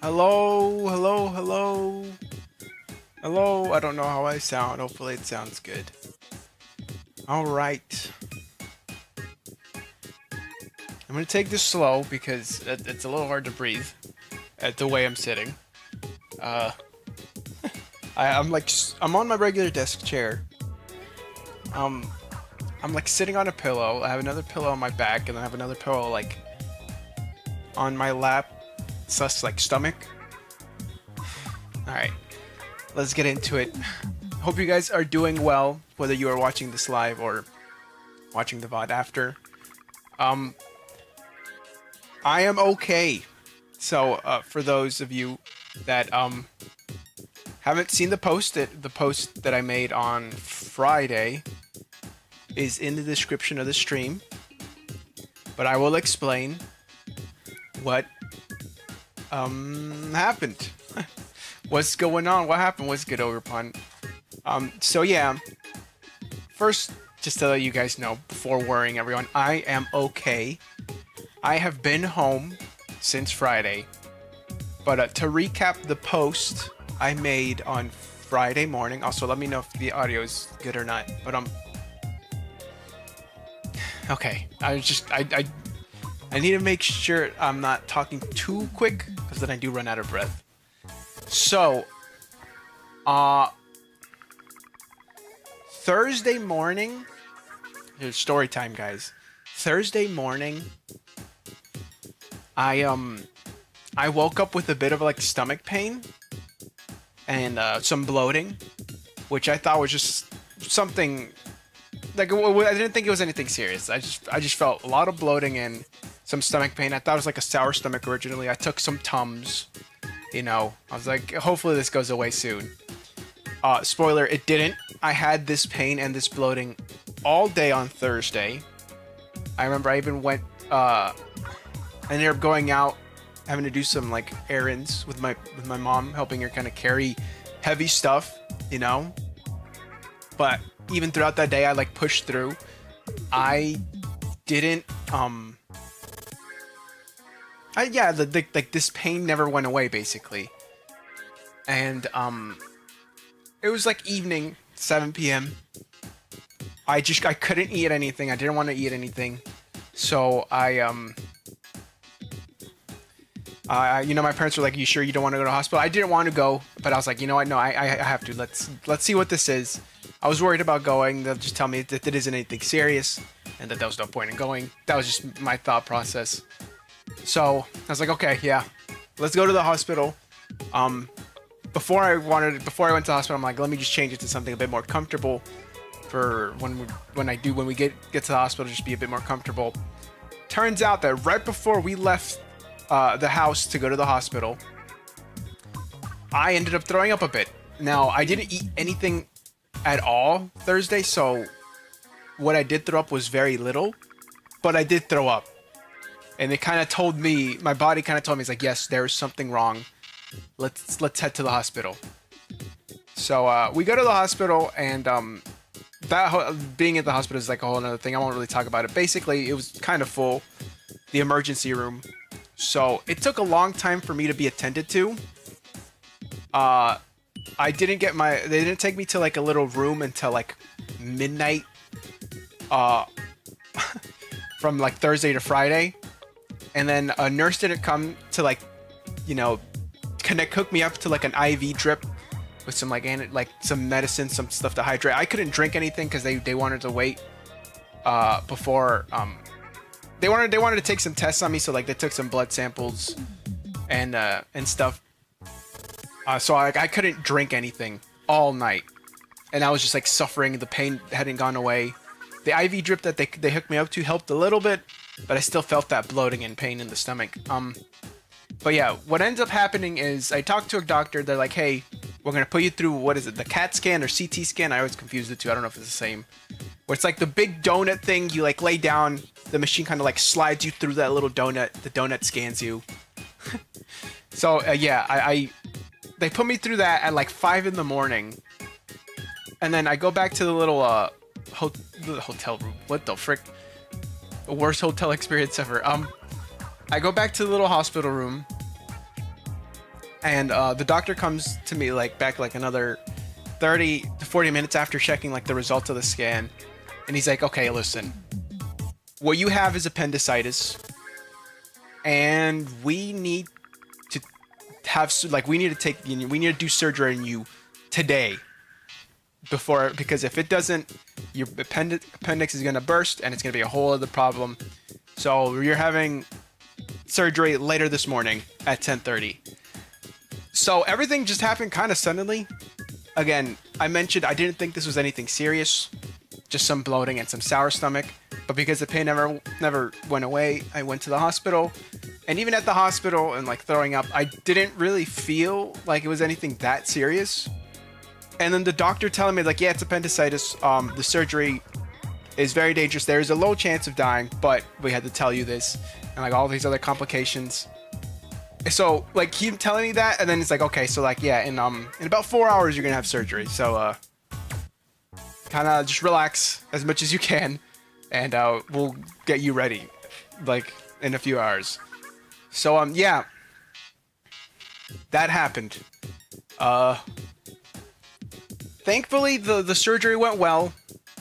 Hello, hello, hello. Hello, I don't know how I sound. Hopefully it sounds good. Alright. I'm gonna take this slow because it's a little hard to breathe at the way I'm sitting. Uh, I'm on my regular desk chair. Um, I'm like sitting on a pillow. I have another pillow on my back, and I have another pillow like on my lap, sus like stomach. Alright, let's get into it. Hope you guys are doing well, whether you are watching this live or watching the VOD after. I am okay. So, for those of you that haven't seen the post that I made on Friday is in the description of the stream. But I will explain what happened. What's going on? What happened? What's good, Overpun? So yeah. First, just to let you guys know, before worrying everyone, I am okay. I have been home since Friday. But to recap the post I made on Friday morning, also let me know if the audio is good or not. But okay, I need to make sure I'm not talking too quick because then I do run out of breath. So, Thursday morning, here's story time, guys. Thursday morning, I woke up with a bit of like stomach pain and some bloating, which I thought was just something like I didn't think it was anything serious. I just felt a lot of bloating and some stomach pain. I thought it was like a sour stomach originally. I took some Tums. You know, I was like, hopefully this goes away soon. Spoiler, it didn't. I had this pain and this bloating all day on Thursday. I remember I even went, I ended up going out, having to do some like errands with my mom, helping her kind of carry heavy stuff, you know. But even throughout that day, I like pushed through. I didn't, like this pain never went away basically, and it was like evening, 7 p.m. I couldn't eat anything. I didn't want to eat anything, so you know, my parents were like, "You sure you don't want to go to the hospital?" I didn't want to go, but I was like, you know what? No, I have to. Let's see what this is. I was worried about going. They'll just tell me that it isn't anything serious, and that there was no point in going. That was just my thought process. So I was like, okay, yeah, let's go to the hospital. Before I went to the hospital, I'm like, let me just change it to something a bit more comfortable for when we get to the hospital, just be a bit more comfortable. Turns out that right before we left the house to go to the hospital, I ended up throwing up a bit. Now, I didn't eat anything at all Thursday, so what I did throw up was very little, but I did throw up. And it kind of told me, my body kind of told me, it's like, yes, there is something wrong. Let's head to the hospital. So we go to the hospital, and being at the hospital is like a whole other thing. I won't really talk about it. Basically, it was kind of full, the emergency room. So it took a long time for me to be attended to. They didn't take me to like a little room until like midnight, from like Thursday to Friday. And then a nurse didn't come to like, you know, hook me up to like an IV drip with some like some medicine, some stuff to hydrate. I couldn't drink anything because they wanted to wait before they wanted to take some tests on me. So like they took some blood samples and stuff. So I couldn't drink anything all night, and I was just like suffering. The pain hadn't gone away. The IV drip that they hooked me up to helped a little bit, but I still felt that bloating and pain in the stomach. But yeah, what ends up happening is I talked to a doctor. They're like, hey, we're going to put you through, what is it, the CAT scan or CT scan? I always confuse the two. I don't know if it's the same. Where it's like the big donut thing. You like lay down. The machine kind of like slides you through that little donut. The donut scans you. So yeah, they put me through that at like 5 in the morning. And then I go back to the little the hotel room. What the frick? The worst hotel experience ever. I go back to the little hospital room, And the doctor comes to me like back like another 30 to 40 minutes after checking like the results of the scan, and he's like, okay, listen, what you have is appendicitis, and we need to we need to do surgery on you today, because if it doesn't, your appendix is gonna burst and it's gonna be a whole other problem. So you're having surgery later this morning at 10:30. So everything just happened kind of suddenly. Again, I mentioned I didn't think this was anything serious, just some bloating and some sour stomach. But because the pain never went away, I went to the hospital. And even at the hospital and like throwing up, I didn't really feel like it was anything that serious. And then the doctor telling me like, yeah, it's appendicitis. The surgery is very dangerous. There is a low chance of dying, but we had to tell you this, and like all these other complications. So like he telling me that, and then it's like, okay, so like yeah, in about 4 hours you're gonna have surgery. So kind of just relax as much as you can, and we'll get you ready like in a few hours. So yeah, that happened. Thankfully the surgery went well.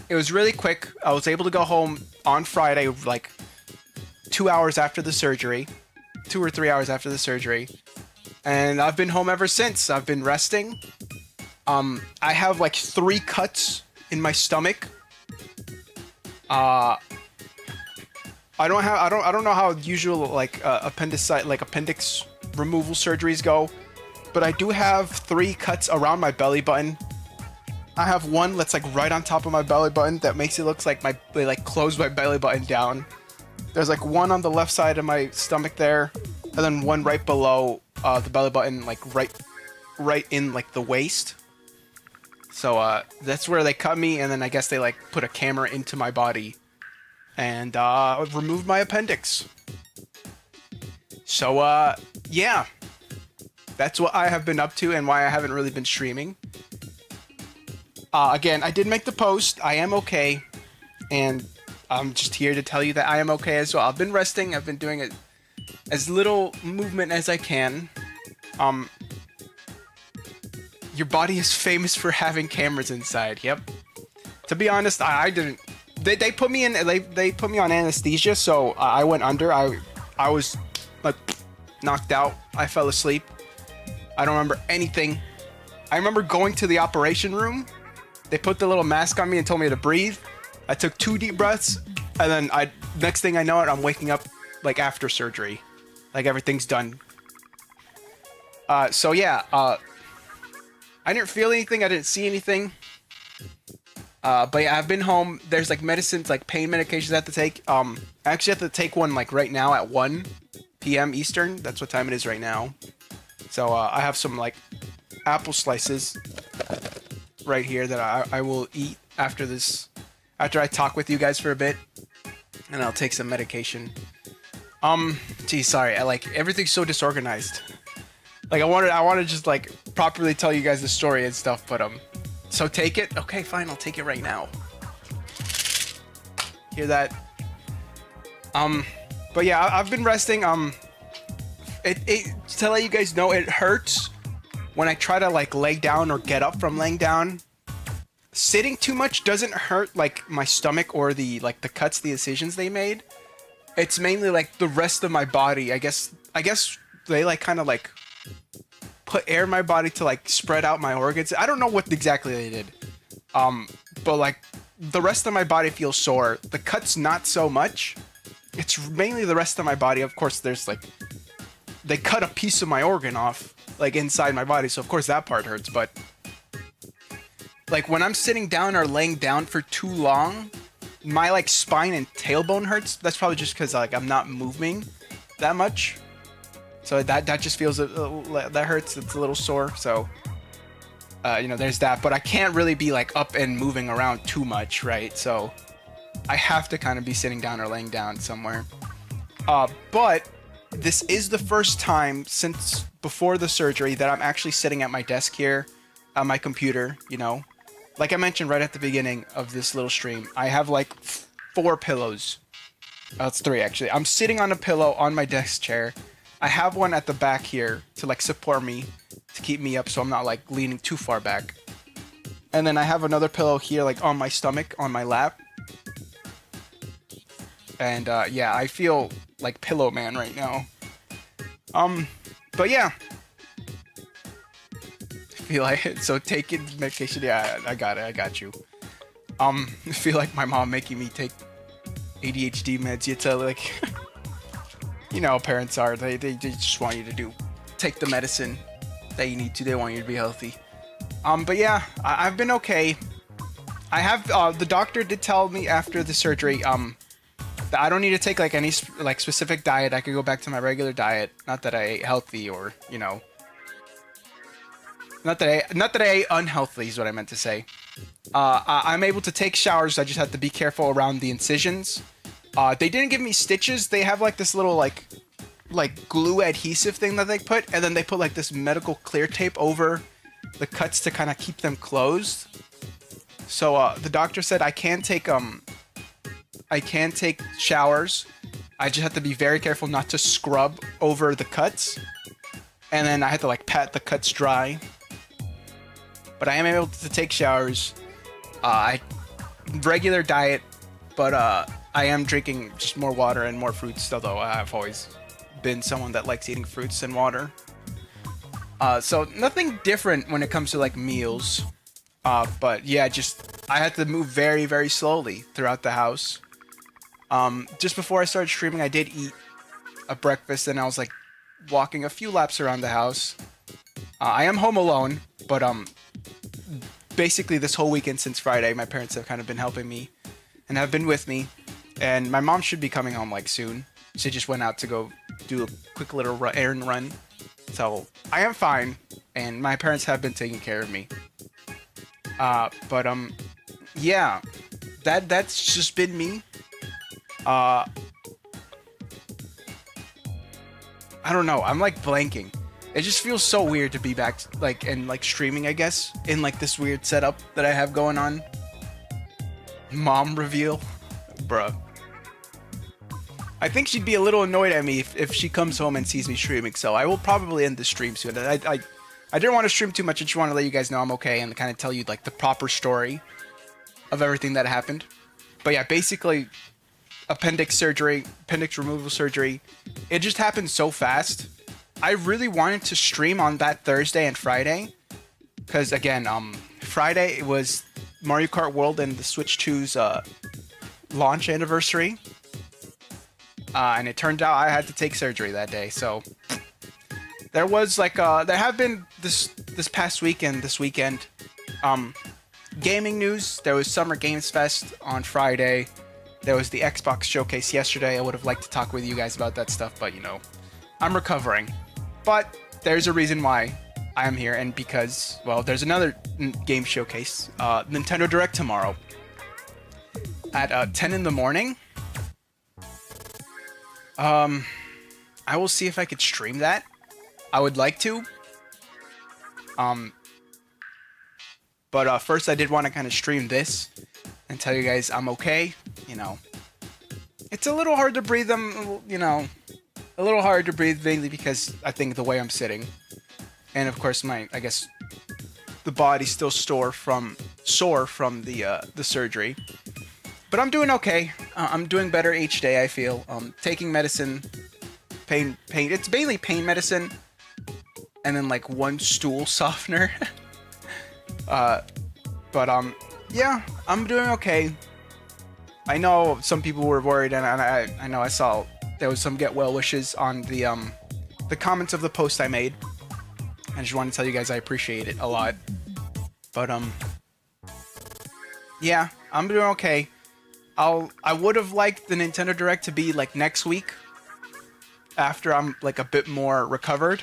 It was really quick. I was able to go home on Friday, like 2 hours after the surgery. 2 or 3 hours after the surgery, and I've been home ever since. I've been resting. I have like 3 cuts in my stomach. I don't know how usual like appendix removal surgeries go, but I do have 3 cuts around my belly button. I have one that's like right on top of my belly button that makes it look like they like close my belly button down. There's like one on the left side of my stomach there, and then one right below the belly button, like right in like the waist. So that's where they cut me, and then I guess they like put a camera into my body and removed my appendix. So yeah, that's what I have been up to and why I haven't really been streaming. Again, I did make the post. I am okay, and I'm just here to tell you that I am okay as well. I've been resting. I've been doing as little movement as I can. Your body is famous for having cameras inside. Yep. To be honest, I didn't. They put me in. They put me on anesthesia, so I went under. I was like knocked out. I fell asleep. I don't remember anything. I remember going to the operation room. They put the little mask on me and told me to breathe. I took 2 deep breaths, and then next thing I know it, I'm waking up like after surgery, like everything's done. So yeah, I didn't feel anything, I didn't see anything. But yeah, I've been home. There's like medicines, like pain medications I have to take. I actually have to take one like right now at 1 p.m. Eastern. That's what time it is right now. So I have some like apple slices right here that I will eat after this. After I talk with you guys for a bit, and I'll take some medication. Geez, sorry, everything's so disorganized. Like I want to just like properly tell you guys the story and stuff, but so take it. Okay, fine, I'll take it right now. Hear that? But yeah, I've been resting. To let you guys know, it hurts when I try to like lay down or get up from laying down. Sitting too much doesn't hurt like my stomach or the cuts, the incisions they made. It's mainly like the rest of my body. I guess they like kind of like put air in my body to like spread out my organs. I don't know what exactly they did. But like the rest of my body feels sore. The cuts not so much. It's mainly the rest of my body. Of course, there's like they cut a piece of my organ off like inside my body, so of course that part hurts, but like when I'm sitting down or laying down for too long, my like spine and tailbone hurts. That's probably just because like I'm not moving that much. So that just feels that hurts. It's a little sore. So there's that. But I can't really be like up and moving around too much, right? So I have to kind of be sitting down or laying down somewhere. But this is the first time since before the surgery that I'm actually sitting at my desk here on my computer, Like I mentioned right at the beginning of this little stream, I have like 4 pillows. Oh, it's 3 actually. I'm sitting on a pillow on my desk chair, I have one at the back here to like support me, to keep me up so I'm not like leaning too far back. And then I have another pillow here like on my stomach, on my lap. And yeah, I feel like Pillow Man right now. But yeah. I feel like, so taking medication, yeah, I got it, I got you. I feel like my mom making me take ADHD meds. You tell like, you know how parents are. They just want you to take the medicine that you need to. They want you to be healthy. But yeah, I've been okay. I have the doctor did tell me after the surgery that I don't need to take like any like specific diet. I could go back to my regular diet. Not that I ate healthy or you know. Not that I ate unhealthy is what I meant to say. I'm able to take showers. I just have to be careful around the incisions. They didn't give me stitches. They have like this little like glue adhesive thing that they put, and then they put like this medical clear tape over the cuts to kind of keep them closed. So the doctor said I can take showers. I just have to be very careful not to scrub over the cuts, and then I have to like pat the cuts dry. But I am able to take showers. Regular diet, but I am drinking just more water and more fruits, although I've always been someone that likes eating fruits and water. So nothing different when it comes to like meals. But yeah, just I had to move very, very slowly throughout the house. Just before I started streaming, I did eat a breakfast and I was like walking a few laps around the house. I am home alone, but basically this whole weekend since Friday, my parents have kind of been helping me and have been with me. And my mom should be coming home like soon. She just went out to go do a quick little errand run. So I am fine, and my parents have been taking care of me. But yeah, that's just been me. I don't know. I'm like blanking. It just feels so weird to be back, like, and like streaming, I guess, in like this weird setup that I have going on. Mom reveal, bruh. I think she'd be a little annoyed at me if she comes home and sees me streaming. So I will probably end the stream soon. I didn't want to stream too much. I just want to let you guys know I'm okay and kind of tell you like the proper story of everything that happened. But yeah, basically, appendix removal surgery. It just happened so fast. I really wanted to stream on that Thursday and Friday, because again, Friday it was Mario Kart World and the Switch 2's launch anniversary, and it turned out I had to take surgery that day. So there was like there have been this past weekend, this weekend, gaming news. There was Summer Games Fest on Friday. There was the Xbox showcase yesterday. I would have liked to talk with you guys about that stuff, but you know, I'm recovering. But there's a reason why I am here, and because, well, there's another game showcase, Nintendo Direct tomorrow at 10 in the morning. I will see if I could stream that. I would like to. But first I did want to kind of stream this and tell you guys I'm okay. You know, it's a little hard to breathe. You know, a little hard to breathe mainly because I think the way I'm sitting, and of course I guess the body's still sore from the surgery. But I'm doing okay. I'm doing better each day, I feel. Taking medicine, pain. It's mainly pain medicine, and then like one stool softener. Yeah, I'm doing okay. I know some people were worried, and I know I saw there was some get well wishes on the comments of the post I made. I just want to tell you guys I appreciate it a lot. But yeah, I'm doing okay. I would have liked the Nintendo Direct to be like next week, after I'm like a bit more recovered.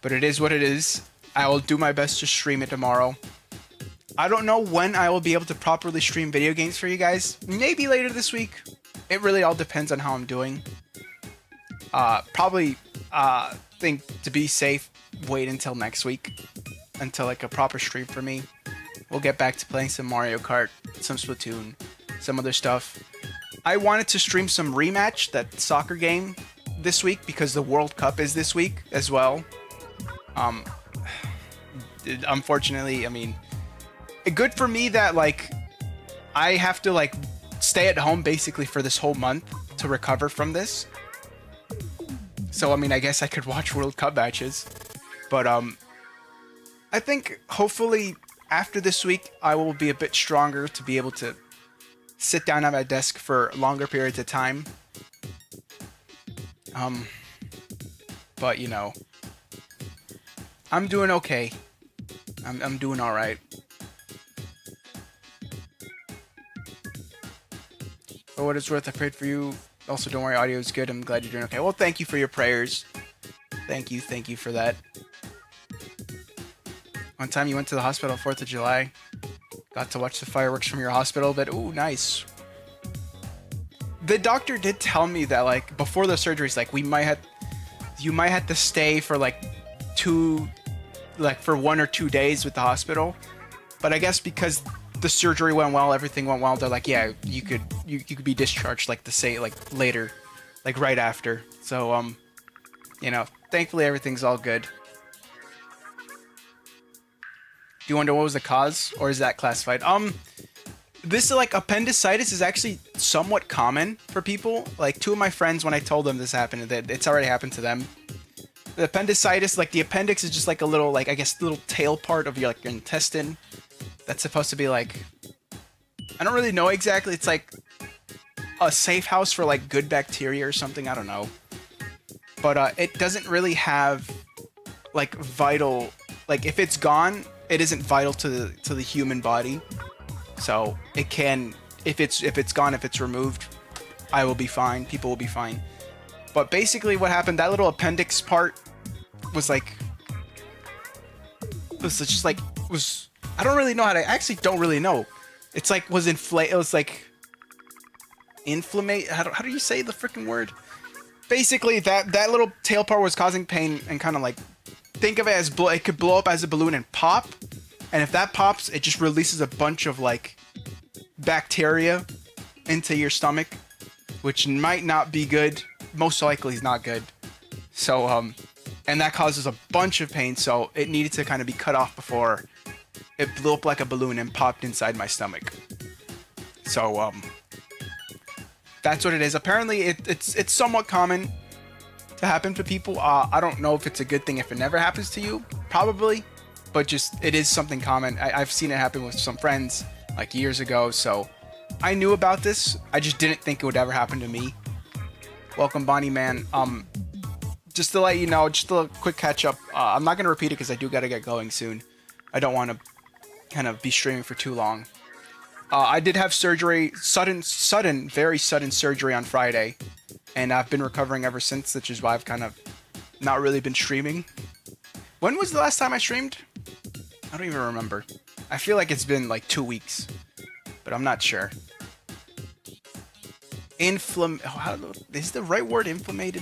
But it is what it is. I will do my best to stream it tomorrow. I don't know when I will be able to properly stream video games for you guys. Maybe later this week. It really all depends on how I'm doing. Probably think to be safe, wait until next week, until like a proper stream for me. We'll get back to playing some Mario Kart, some Splatoon, some other stuff. I wanted to stream some Rematch, that soccer game this week because the World Cup is this week as well. Um, Unfortunately, I mean, good for me that like I have to like stay at home basically for this whole month to recover from this. So I mean, I guess I could watch World Cup matches, but I think hopefully after this week I will be a bit stronger to be able to sit down at my desk for longer periods of time. But you know, I'm doing okay. I'm doing all right. For what it's worth, I prayed for you. Also, don't worry, audio is good. I'm glad you're doing okay. Well, thank you for your prayers. Thank you for that. One time you went to the hospital 4th of July. Got to watch the fireworks from your hospital, but ooh, nice. The doctor did tell me that like before the surgeries, like you might have to stay for like for 1 or 2 days with the hospital. But I guess because the surgery went well, everything went well, they're like, yeah, you could be discharged like later, like right after. So you know, thankfully everything's all good. Do you wonder what was the cause, or is that classified? This like appendicitis is actually somewhat common for people. Like 2 of my friends, when I told them this happened, that it's already happened to them. The appendicitis, like the appendix is just like a little, like I guess, little tail part of your like your intestine. That's supposed to be like, I don't really know exactly. It's like a safe house for like good bacteria or something. I don't know. But it doesn't really have like vital, like if it's gone, it isn't vital to the human body. So it can, if it's gone, if it's removed, I will be fine. People will be fine. But basically what happened, that little appendix part was like, I don't really know I actually don't really know. It's like, it was like, inflammate, how do you say the freaking word? Basically that little tail part was causing pain, and kind of like, think of it as, it could blow up as a balloon and pop. And if that pops, it just releases a bunch of like bacteria into your stomach, which might not be good. Most likely is not good. So, and that causes a bunch of pain. So it needed to kind of be cut off before it blew up like a balloon and popped inside my stomach. So, that's what it is. Apparently it's somewhat common to happen to people. I don't know if it's a good thing if it never happens to you, probably, but just, it is something common. I've seen it happen with some friends like years ago. So I knew about this. I just didn't think it would ever happen to me. Welcome, Bonnie Man. Just to let you know, just a quick catch up. I'm not gonna repeat it because I do gotta get going soon. I don't want to kind of be streaming for too long. I did have surgery, very sudden surgery on Friday, and I've been recovering ever since, which is why I've kind of not really been streaming. When was the last time I streamed? I don't even remember. I feel like it's been like 2 weeks, but I'm not sure. Is the right word inflamed?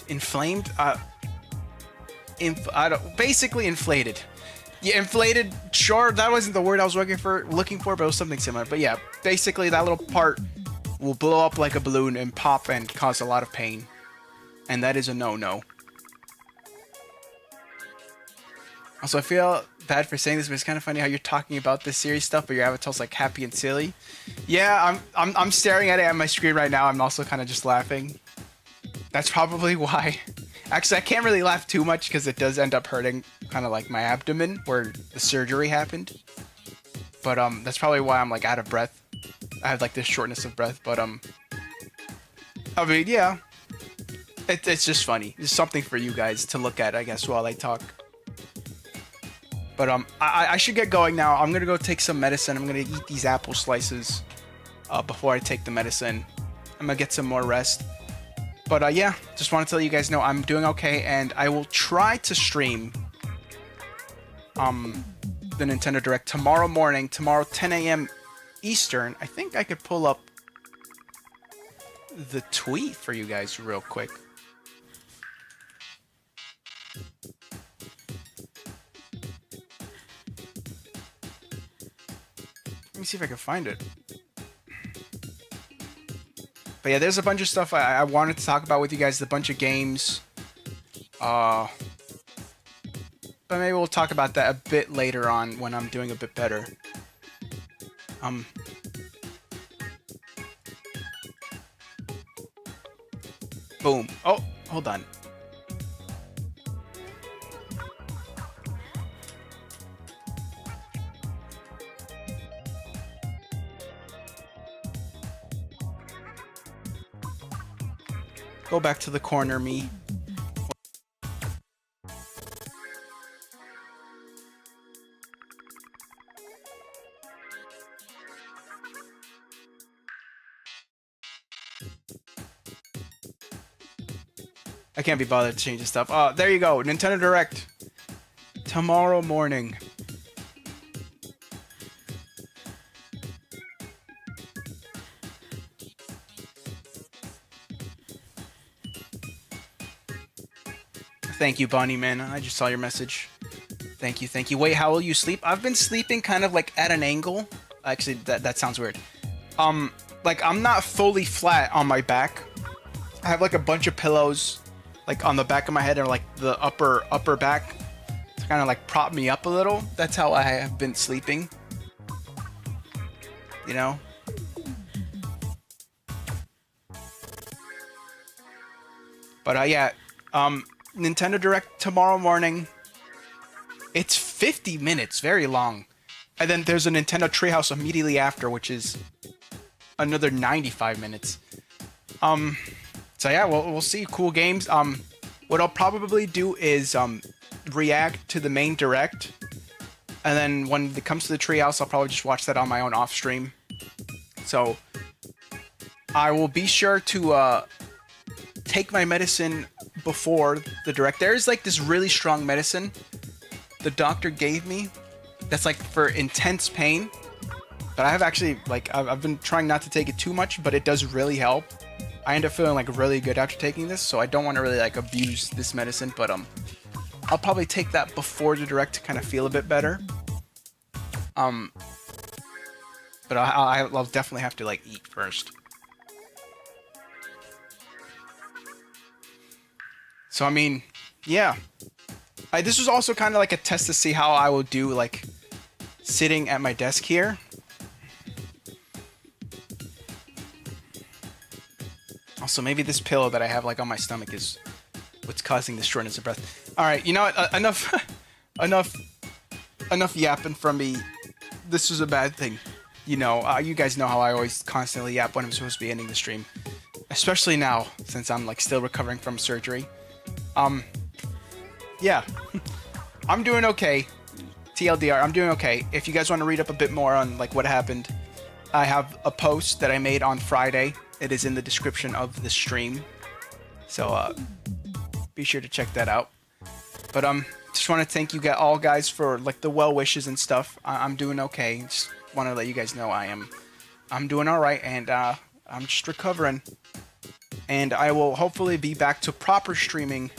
Inflamed? Basically inflated. Yeah, inflated, sure, that wasn't the word I was looking for, but it was something similar. But yeah, basically that little part will blow up like a balloon and pop and cause a lot of pain. And that is a no-no. Also, I feel bad for saying this, but it's kind of funny how you're talking about this serious stuff, but your avatar's like happy and silly. Yeah, I'm staring at it on my screen right now. I'm also kind of just laughing. That's probably why. Actually, I can't really laugh too much because it does end up hurting kind of like my abdomen where the surgery happened. But that's probably why I'm like out of breath. I have like this shortness of breath, but I mean, yeah. It's just funny. It's something for you guys to look at, I guess, while I talk. But I should get going now. I'm gonna go take some medicine. I'm gonna eat these apple slices before I take the medicine. I'm gonna get some more rest. But yeah, just want to tell you guys know I'm doing okay, and I will try to stream the Nintendo Direct tomorrow morning, 10 a.m. Eastern. I think I could pull up the tweet for you guys real quick. see if I can find it. But yeah, there's a bunch of stuff I wanted to talk about with you guys. A bunch of games. But maybe we'll talk about that a bit later on when I'm doing a bit better. Boom. Oh, hold on. Go back to the corner, me. I can't be bothered to change the stuff. Oh, there you go. Nintendo Direct. Tomorrow morning. Thank you, Bonnie, man. I just saw your message. Thank you, thank you. Wait, how will you sleep? I've been sleeping kind of like at an angle. Actually, that sounds weird. Like I'm not fully flat on my back. I have like a bunch of pillows like on the back of my head and like the upper back to kind of like prop me up a little. That's how I have been sleeping. You know? But yeah, Nintendo Direct tomorrow morning. It's 50 minutes, very long. And then there's a Nintendo Treehouse immediately after, which is another 95 minutes. So yeah, we'll see. Cool games. What I'll probably do is react to the main Direct, and then when it comes to the Treehouse, I'll probably just watch that on my own off stream. So I will be sure to take my medicine before the Direct. There's like this really strong medicine the doctor gave me that's like for intense pain, but I have actually like I've been trying not to take it too much, but it does really help. I end up feeling like really good after taking this, so I don't want to really like abuse this medicine, but I'll probably take that before the Direct to kind of feel a bit better. But I'll definitely have to like eat first. So I mean, yeah. This was also kind of like a test to see how I will do like sitting at my desk here. Also, maybe this pillow that I have like on my stomach is what's causing this shortness of breath. All right, you know what? Enough yapping from me. This was a bad thing. You know, you guys know how I always constantly yap when I'm supposed to be ending the stream, especially now since I'm like still recovering from surgery. Yeah, I'm doing okay. TLDR, I'm doing okay. If you guys want to read up a bit more on like what happened, I have a post that I made on Friday. It is in the description of the stream, so be sure to check that out. But just want to thank you all guys for like the well wishes and stuff. I'm doing okay. Just want to let you guys know I'm doing all right, and I'm just recovering. And I will hopefully be back to proper streaming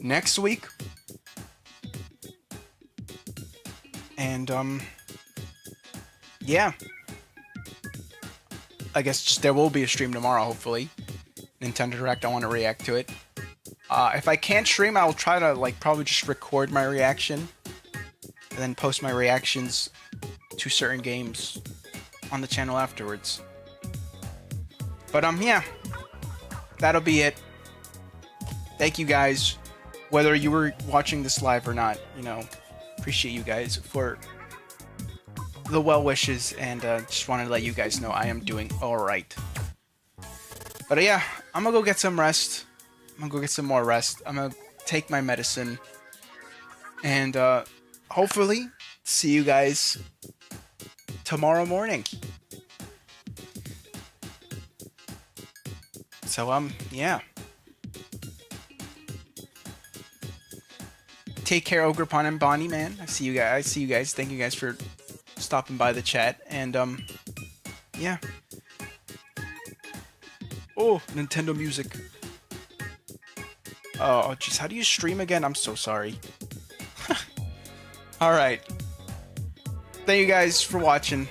next week. And yeah. I guess just there will be a stream tomorrow, hopefully. Nintendo Direct, I want to react to it. If I can't stream, I'll try to like probably just record my reaction and then post my reactions to certain games on the channel afterwards. But yeah. That'll be it. Thank you guys. Whether you were watching this live or not, you know, appreciate you guys for the well wishes, and just wanted to let you guys know I am doing alright. But yeah, I'm gonna go get some rest. I'm gonna go get some more rest. I'm gonna take my medicine, and hopefully see you guys tomorrow morning. So yeah. Take care, Ogrepon and Bonnie, man. I see you guys. Thank you guys for stopping by the chat, and yeah. Oh, Nintendo music. Oh jeez, how do you stream again? I'm so sorry. All right. Thank you guys for watching.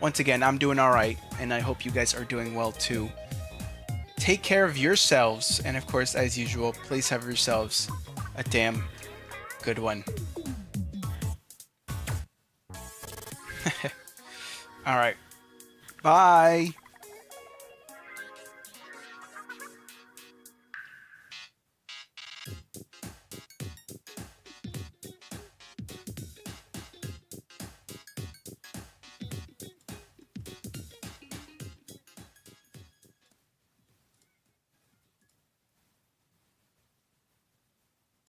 once again, I'm doing all right, and I hope you guys are doing well too. Take care of yourselves, and of course, as usual, please have yourselves a damn good one. All right. Bye.